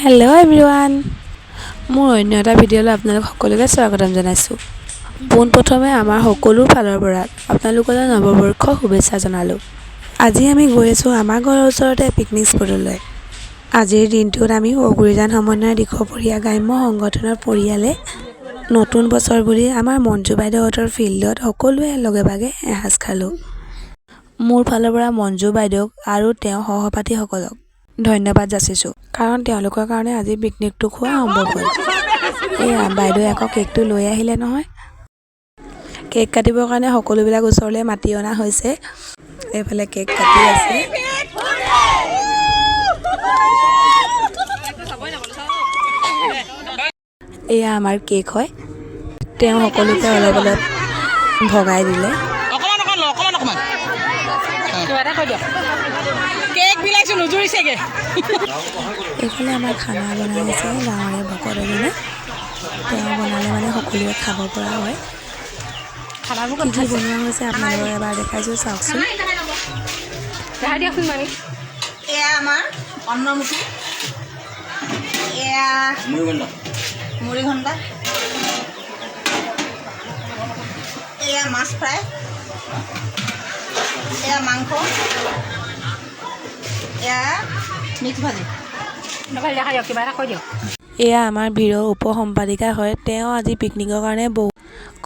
hello' everyone মোৰ অন্য এটা ভিডিঅ'লৈ আপোনালোক সকলোকে স্বাগতম জনাইছোঁ পোনপ্ৰথমে আমাৰ সকলো ফালৰ পৰা আপোনালোকলৈ নৱবৰ্ষৰ শুভেচ্ছা জনালোঁ আজি আমি গৈ আছোঁ আমাৰ ঘৰৰ ওচৰতে পিকনিক স্পটলৈ আজিৰ দিনটোত আমি অগুৰিজান সমন্বয় দিখপৰীয়া গ্ৰাম্য সংগঠনৰ পৰিয়ালে নতুন বছৰ বুলি আমাৰ মঞ্জু বাইদেউহঁতৰ ফিল্ডত সকলোৱে লগে ভাগে এসাঁজ খালোঁ মোৰ ফালৰ পৰা মঞ্জু বাইদেউক আৰু তেওঁৰ সহপাঠীসকলক ধন্যবাদ যাচিছোঁ কাৰণ তেওঁলোকৰ কাৰণে আজি পিকনিকটো খোৱা সম্ভৱ হ'ল এয়া বাইদেৱে আকৌ কেকটো লৈ আহিলে নহয় কেক কাটিবৰ কাৰণে সকলোবিলাক ওচৰলৈ মাতি অনা হৈছে এইফালে কেক কাটি আছে এয়া আমাৰ কেক হয় তেওঁ সকলোকে অলপ অলপ ভগাই দিলে এইফালে আমাৰ খানা বনাই আছে গাঁৱৰে ভকত এজনে তেওঁ বনালে মানে সকলোৱে খাব পৰা হয় খানাবোৰ কি বনোৱা হৈছে আপোনালোকক এবাৰ দেখাইছোঁ চাওকচোন এয়া আমাৰ অন্নমুঠি এয়া মুড়ি ঘণ্টা এয়া মাছ ফ্ৰাই এয়া মাংস এয়া মিক্স ভাজি এয়া আমাৰ ভিৰৰ উপ সম্পাদিকা হয় তেওঁ আজি পিকনিকৰ কাৰণে বহু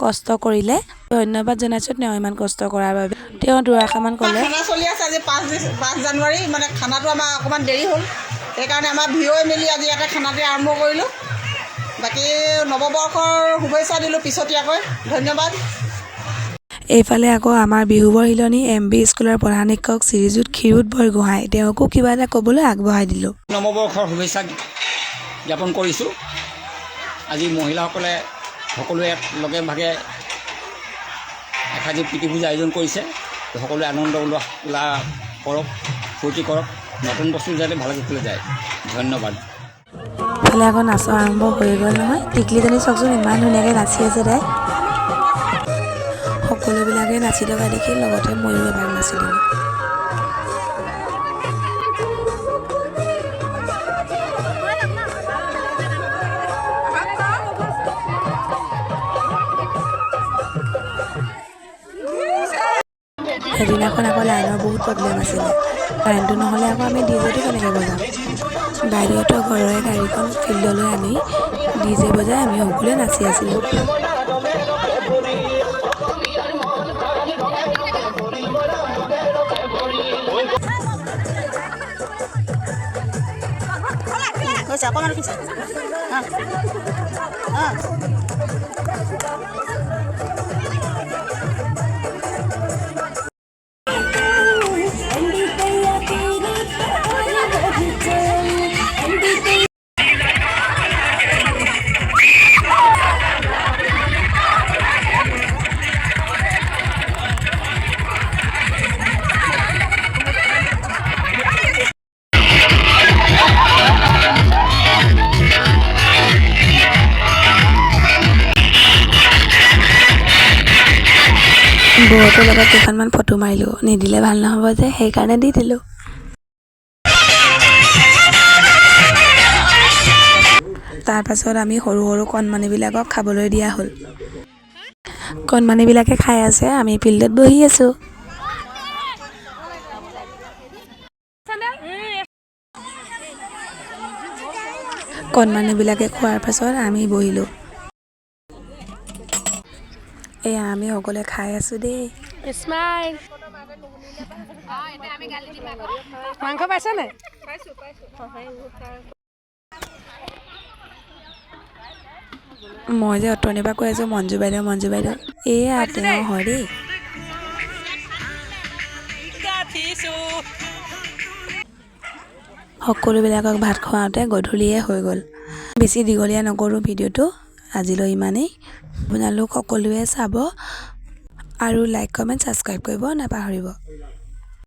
কষ্ট কৰিলে ধন্যবাদ জনাইছোঁ তেওঁ ইমান কষ্ট কৰাৰ বাবে তেওঁ দুআষাৰমান ক'লে খানা চলি আছে আজি 5 জানুৱাৰী মানে খানাটো আমাৰ অকণমান দেৰি হ'ল সেইকাৰণে আমাৰ ভিৰৈ মেলি আজি ইয়াতে খানাটো আৰম্ভ কৰিলোঁ বাকী নৱবৰ্ষৰ শুভেচ্ছা দিলোঁ পিছতীয়াকৈ ধন্যবাদ এইফালে আকৌ আমাৰ বিহুবৰ হিলনি MB স্কুলৰ প্ৰধান শিক্ষক শ্ৰীযুত ক্ষীৰোদ বৰগোহাঁই তেওঁকো কিবা এটা ক'বলৈ আগবঢ়াই দিলোঁ নৱবৰ্ষৰ শুভেচ্ছা জ্ঞাপন কৰিছোঁ আজি মহিলাসকলে সকলোৱে লগে ভাগে এসাঁজী প্ৰীতিভোজ আয়োজন কৰিছে সকলোৱে আনন্দ উল্লাস কৰক ফূৰ্তি কৰক নতুন বস্তু যাতে ভালকৈ খুলি যায় ধন্যবাদ এইফালে আকৌ নাচ আৰম্ভ হৈ গ'ল নহয় টিকলিজনী চাওকচোন ইমান ধুনীয়াকৈ নাচি আছে তাই সকলোবিলাকে নাচি থকা দেখি লগতে ময়ো এবাৰ নাচি দিলোঁ সেইদিনাখন আকৌ লাইনৰ বহুত প্ৰব্লেম আছিলে কাৰেণ্টটো নহ'লে আকৌ আমি ডিজেটো কেনেকৈ বজাম বাইদেউহঁতৰ ঘৰৰে গাড়ীখন ফিল্ডলৈ আনি ডিজে বজাই আমি সকলোৱে নাচি আছিলোঁ অকণমান উঠিছে বৌহঁতৰ লগত কেইখনমান ফটো মাৰিলোঁ নিদিলে ভাল নহ'ব যে সেইকাৰণে দি দিলোঁ তাৰপাছত আমি সৰু সৰু কণমানিবিলাকক খাবলৈ দিয়া হ'ল কণমানিবিলাকে খাই আছে আমি ফিল্ডত বহি আছোঁ কণমানিবিলাকে খোৱাৰ পাছত আমি বহিলোঁ এয়া আমি সকলোৱে খাই আছোঁ দেই স্মাইল মাংস পাইছে নাই মই যে অতনিৰ পৰা কৈ আছোঁ মঞ্জু বাইদেউ এয়া তেওঁ হয় দেই সকলোবিলাকক ভাত খুৱাওঁতে গধূলিয়ে হৈ গ'ল বেছি দীঘলীয়া নকৰোঁ ভিডিঅ'টো আজিলৈ ইমানেই আপোনালোক সকলোৱে চাব আৰু লাইক কমেণ্ট ছাবস্ক্ৰাইব কৰিব নাপাহৰিব